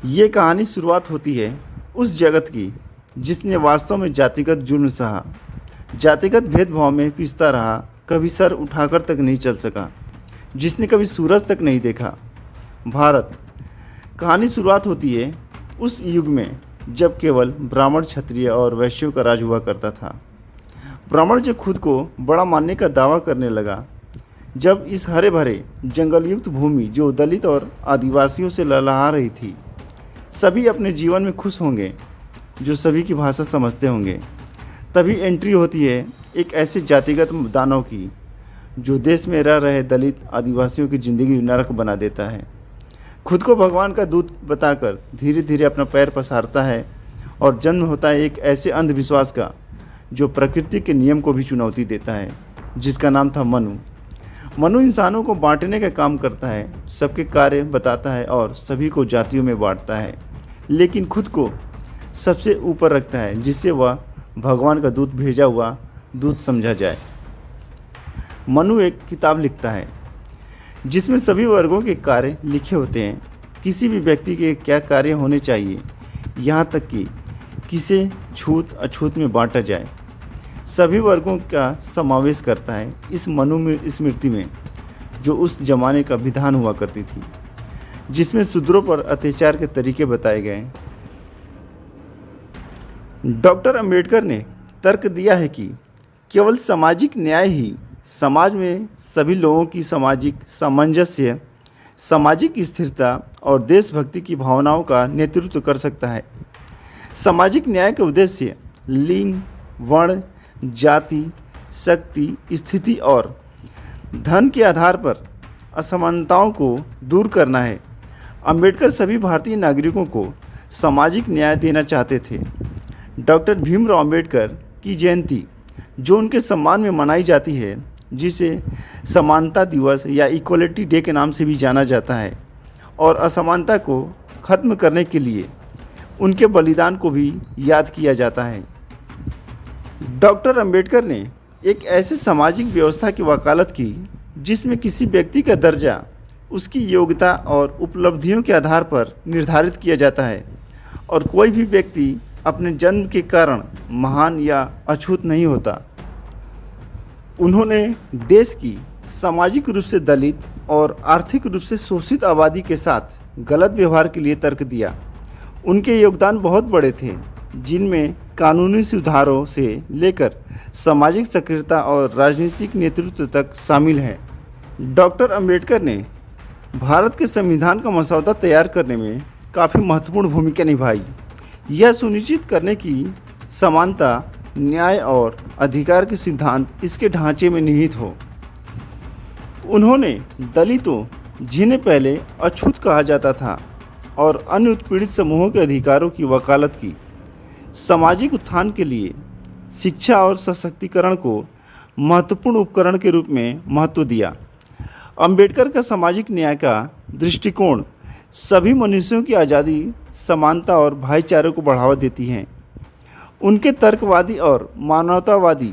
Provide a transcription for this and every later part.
ये कहानी शुरुआत होती है उस जगत की जिसने वास्तव में जातिगत जुल्म सहा, जातिगत भेदभाव में पिसता रहा, कभी सर उठाकर तक नहीं चल सका, जिसने कभी सूरज तक नहीं देखा। भारत। कहानी शुरुआत होती है उस युग में जब केवल ब्राह्मण, क्षत्रिय और वैश्यों का राज हुआ करता था। ब्राह्मण जो खुद को बड़ा मानने का दावा करने लगा, जब इस हरे भरे जंगलयुक्त भूमि जो दलित और आदिवासियों से लहलहा रही थी, सभी अपने जीवन में खुश होंगे जो सभी की भाषा समझते होंगे, तभी एंट्री होती है एक ऐसे जातिगत दानव की जो देश में रह रहे दलित आदिवासियों की ज़िंदगी नरक बना देता है। खुद को भगवान का दूत बताकर धीरे धीरे अपना पैर पसारता है और जन्म होता है एक ऐसे अंधविश्वास का जो प्रकृति के नियम को भी चुनौती देता है, जिसका नाम था मनु। मनु इंसानों को बांटने का काम करता है, सबके कार्य बताता है और सभी को जातियों में बांटता है, लेकिन खुद को सबसे ऊपर रखता है जिससे वह भगवान का दूत भेजा हुआ दूत समझा जाए। मनु एक किताब लिखता है जिसमें सभी वर्गों के कार्य लिखे होते हैं, किसी भी व्यक्ति के क्या कार्य होने चाहिए, यहाँ तक कि किसे छूत अछूत में बांटा जाए। सभी वर्गों का समावेश करता है इस मनु में स्मृति में, जो उस जमाने का विधान हुआ करती थी, जिसमें शूद्रों पर अत्याचार के तरीके बताए गए। डॉक्टर अंबेडकर ने तर्क दिया है कि केवल सामाजिक न्याय ही समाज में सभी लोगों की सामाजिक सामंजस्य, सामाजिक स्थिरता और देशभक्ति की भावनाओं का नेतृत्व कर सकता है। सामाजिक न्याय के उद्देश्य लिंग, वर्ण, जाति, शक्ति, स्थिति और धन के आधार पर असमानताओं को दूर करना है। अंबेडकर सभी भारतीय नागरिकों को सामाजिक न्याय देना चाहते थे। डॉक्टर भीमराव अंबेडकर की जयंती जो उनके सम्मान में मनाई जाती है, जिसे समानता दिवस या इक्वलिटी डे के नाम से भी जाना जाता है, और असमानता को खत्म करने के लिए उनके बलिदान को भी याद किया जाता है। डॉक्टर अंबेडकर ने एक ऐसे सामाजिक व्यवस्था की वकालत की जिसमें किसी व्यक्ति का दर्जा उसकी योग्यता और उपलब्धियों के आधार पर निर्धारित किया जाता है और कोई भी व्यक्ति अपने जन्म के कारण महान या अछूत नहीं होता। उन्होंने देश की सामाजिक रूप से दलित और आर्थिक रूप से शोषित आबादी के साथ गलत व्यवहार के लिए तर्क दिया। उनके योगदान बहुत बड़े थे, जिनमें कानूनी सुधारों से लेकर सामाजिक सक्रियता और राजनीतिक नेतृत्व तक शामिल है। डॉक्टर अंबेडकर ने भारत के संविधान का मसौदा तैयार करने में काफ़ी महत्वपूर्ण भूमिका निभाई, यह सुनिश्चित करने की समानता, न्याय और अधिकार के सिद्धांत इसके ढांचे में निहित हो। उन्होंने दलितों, जिन्हें पहले अछूत कहा जाता था, और अन्य उत्पीड़ित समूहों के अधिकारों की वकालत की। सामाजिक उत्थान के लिए शिक्षा और सशक्तिकरण को महत्वपूर्ण उपकरण के रूप में महत्व दिया। अंबेडकर का सामाजिक न्याय का दृष्टिकोण सभी मनुष्यों की आज़ादी, समानता और भाईचारे को बढ़ावा देती हैं। उनके तर्कवादी और मानवतावादी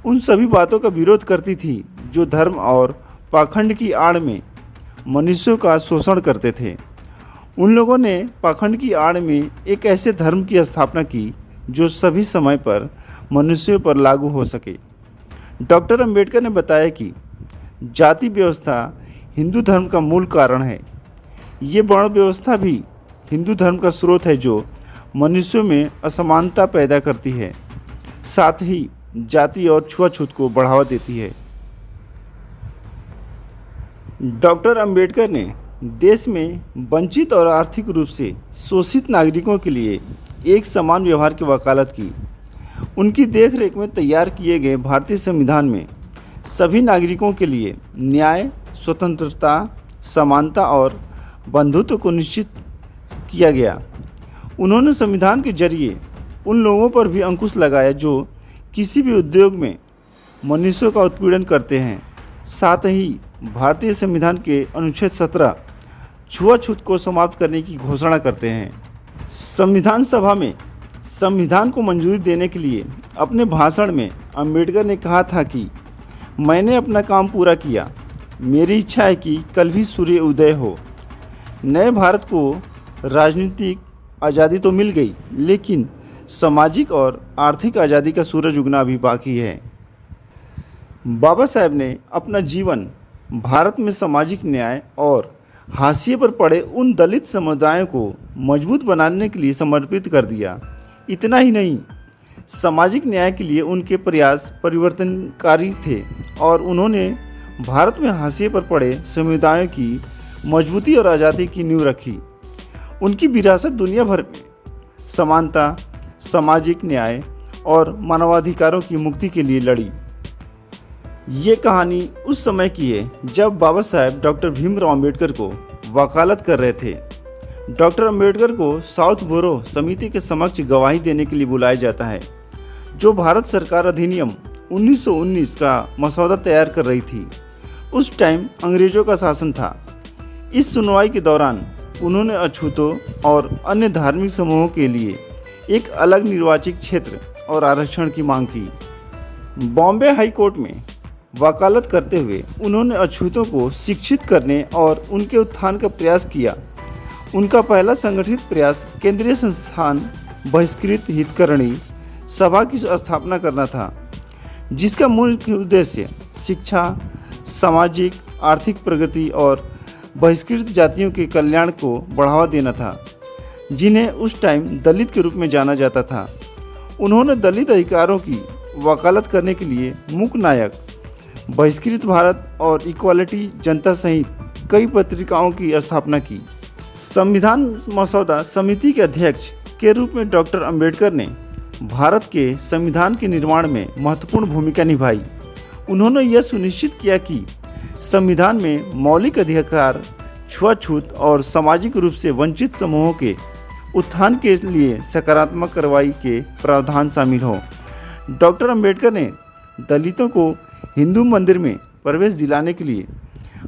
उन सभी बातों का विरोध करती थी जो धर्म और पाखंड की आड़ में मनुष्यों का शोषण करते थे। उन लोगों ने पाखंड की आड़ में एक ऐसे धर्म की स्थापना की जो सभी समय पर मनुष्यों पर लागू हो सके। डॉक्टर अंबेडकर ने बताया कि जाति व्यवस्था हिंदू धर्म का मूल कारण है। ये वर्ण व्यवस्था भी हिंदू धर्म का स्रोत है जो मनुष्यों में असमानता पैदा करती है, साथ ही जाति और छुआछूत को बढ़ावा देती है। डॉक्टर अंबेडकर ने देश में वंचित और आर्थिक रूप से शोषित नागरिकों के लिए एक समान व्यवहार की वकालत की। उनकी देखरेख में तैयार किए गए भारतीय संविधान में सभी नागरिकों के लिए न्याय, स्वतंत्रता, समानता और बंधुत्व को निश्चित किया गया। उन्होंने संविधान के जरिए उन लोगों पर भी अंकुश लगाया जो किसी भी उद्योग में मनुष्यों का उत्पीड़न करते हैं। साथ ही भारतीय संविधान के अनुच्छेद 17 छुआछूत को समाप्त करने की घोषणा करते हैं। संविधान सभा में संविधान को मंजूरी देने के लिए अपने भाषण में अंबेडकर ने कहा था कि मैंने अपना काम पूरा किया। मेरी इच्छा है कि कल भी सूर्य उदय हो। नए भारत को राजनीतिक आज़ादी तो मिल गई, लेकिन सामाजिक और आर्थिक आज़ादी का सूरज उगना अभी बाकी है। बाबा साहेब ने अपना जीवन भारत में सामाजिक न्याय और हाशिए पर पड़े उन दलित समुदायों को मजबूत बनाने के लिए समर्पित कर दिया। इतना ही नहीं, सामाजिक न्याय के लिए उनके प्रयास परिवर्तनकारी थे और उन्होंने भारत में हाशिए पर पड़े समुदायों की मजबूती और आज़ादी की नींव रखी। उनकी विरासत दुनिया भर में समानता, सामाजिक न्याय और मानवाधिकारों की मुक्ति के लिए लड़ी। ये कहानी उस समय की है जब बाबा साहेब डॉक्टर भीमराव अंबेडकर को वकालत कर रहे थे। डॉक्टर अंबेडकर को साउथ बोरो समिति के समक्ष गवाही देने के लिए बुलाया जाता है, जो भारत सरकार अधिनियम 1919 का मसौदा तैयार कर रही थी। उस टाइम अंग्रेजों का शासन था। इस सुनवाई के दौरान उन्होंने अछूतों और अन्य धार्मिक समूहों के लिए एक अलग निर्वाचित क्षेत्र और आरक्षण की मांग की। बॉम्बे हाई कोर्ट में वकालत करते हुए उन्होंने अछूतों को शिक्षित करने और उनके उत्थान का प्रयास किया। उनका पहला संगठित प्रयास केंद्रीय संस्थान बहिष्कृत हितकरणी सभा की स्थापना करना था, जिसका मुख्य उद्देश्य शिक्षा, सामाजिक आर्थिक प्रगति और बहिष्कृत जातियों के कल्याण को बढ़ावा देना था, जिन्हें उस टाइम दलित के रूप में जाना जाता था। उन्होंने दलित अधिकारों की वकालत करने के लिए मूक नायक, बहिष्कृत भारत और इक्वालिटी जनता सहित कई पत्रिकाओं की स्थापना की। संविधान मसौदा समिति के अध्यक्ष के रूप में डॉक्टर अंबेडकर ने भारत के संविधान के निर्माण में महत्वपूर्ण भूमिका निभाई। उन्होंने यह सुनिश्चित किया कि संविधान में मौलिक अधिकार, छुआछूत और सामाजिक रूप से वंचित समूहों के उत्थान के लिए सकारात्मक कार्रवाई के प्रावधान शामिल हों। डॉक्टर अंबेडकर ने दलितों को हिंदू मंदिर में प्रवेश दिलाने के लिए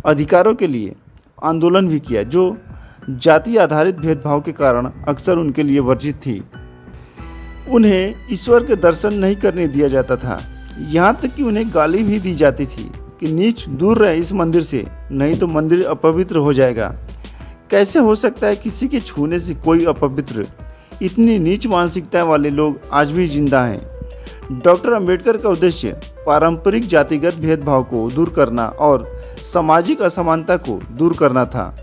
अधिकारों के लिए आंदोलन भी किया, जो जाति आधारित भेदभाव के कारण अक्सर उनके लिए वर्जित थी। उन्हें ईश्वर के दर्शन नहीं करने दिया जाता था, यहाँ तक कि उन्हें गाली भी दी जाती थी कि नीच दूर रहे इस मंदिर से, नहीं तो मंदिर अपवित्र हो जाएगा। कैसे हो सकता है किसी के छूने से कोई अपवित्र? इतनी नीच मानसिकता वाले लोग आज भी जिंदा हैं। डॉक्टर अंबेडकर का उद्देश्य पारंपरिक जातिगत भेदभाव को दूर करना और सामाजिक असमानता को दूर करना था।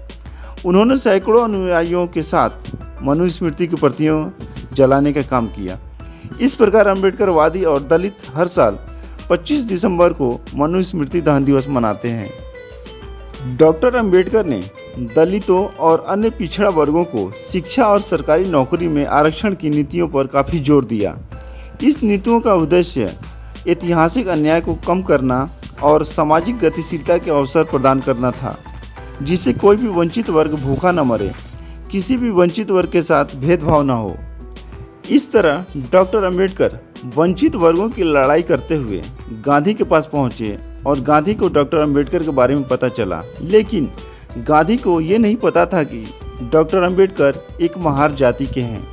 उन्होंने सैकड़ों अनुयायियों के साथ मनुस्मृति की प्रतियों जलाने का काम किया। इस प्रकार अंबेडकरवादी और दलित हर साल 25 दिसंबर को मनुस्मृति दहन दिवस मनाते हैं। डॉक्टर अंबेडकर ने दलितों और अन्य पिछड़ा वर्गों को शिक्षा और सरकारी नौकरी में आरक्षण की नीतियों पर काफ़ी जोर दिया। इस नीतियों का उद्देश्य ऐतिहासिक अन्याय को कम करना और सामाजिक गतिशीलता के अवसर प्रदान करना था, जिससे कोई भी वंचित वर्ग भूखा न मरे, किसी भी वंचित वर्ग के साथ भेदभाव न हो। इस तरह डॉक्टर अंबेडकर वंचित वर्गों की लड़ाई करते हुए गांधी के पास पहुंचे और गांधी को डॉक्टर अंबेडकर के बारे में पता चला। लेकिन गांधी को ये नहीं पता था कि डॉक्टर अंबेडकर एक महार जाति के हैं।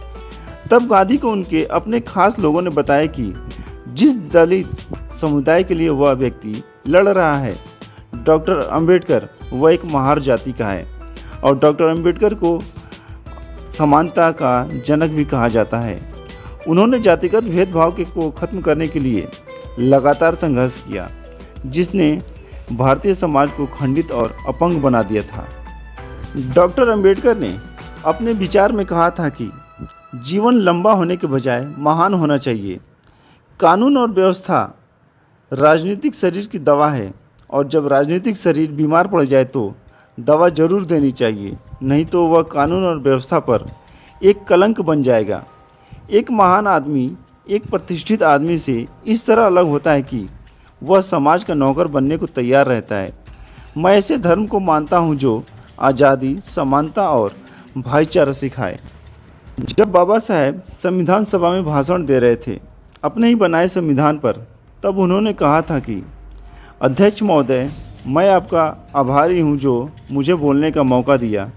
तब गांधी को उनके अपने खास लोगों ने बताया कि जिस दलित समुदाय के लिए वह व्यक्ति लड़ रहा है, डॉक्टर अंबेडकर वह एक महार जाति का है और डॉक्टर अंबेडकर को समानता का जनक भी कहा जाता है। उन्होंने जातिगत भेदभाव को खत्म करने के लिए लगातार संघर्ष किया, जिसने भारतीय समाज को खंडित और अपंग बना दिया था। डॉक्टर अंबेडकर ने अपने विचार में कहा था कि जीवन लंबा होने के बजाय महान होना चाहिए। कानून और व्यवस्था राजनीतिक शरीर की दवा है और जब राजनीतिक शरीर बीमार पड़ जाए तो दवा जरूर देनी चाहिए, नहीं तो वह कानून और व्यवस्था पर एक कलंक बन जाएगा। एक महान आदमी एक प्रतिष्ठित आदमी से इस तरह अलग होता है कि वह समाज का नौकर बनने को तैयार रहता है। मैं ऐसे धर्म को मानता हूँ जो आज़ादी, समानता और भाईचारा सिखाए। जब बाबा साहेब संविधान सभा में भाषण दे रहे थे अपने ही बनाए संविधान पर, तब उन्होंने कहा था कि अध्यक्ष महोदय, मैं आपका आभारी हूँ जो मुझे बोलने का मौका दिया।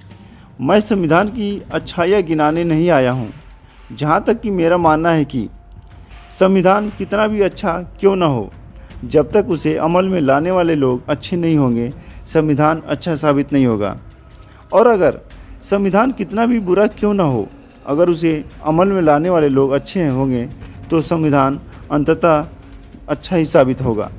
मैं संविधान की अच्छाइयाँ गिनाने नहीं आया हूँ। जहाँ तक कि मेरा मानना है कि संविधान कितना भी अच्छा क्यों न हो, जब तक उसे अमल में लाने वाले लोग अच्छे नहीं होंगे, संविधान अच्छा साबित नहीं होगा। और अगर संविधान कितना भी बुरा क्यों ना हो, अगर उसे अमल में लाने वाले लोग अच्छे होंगे तो संविधान अंततः अच्छा ही साबित होगा।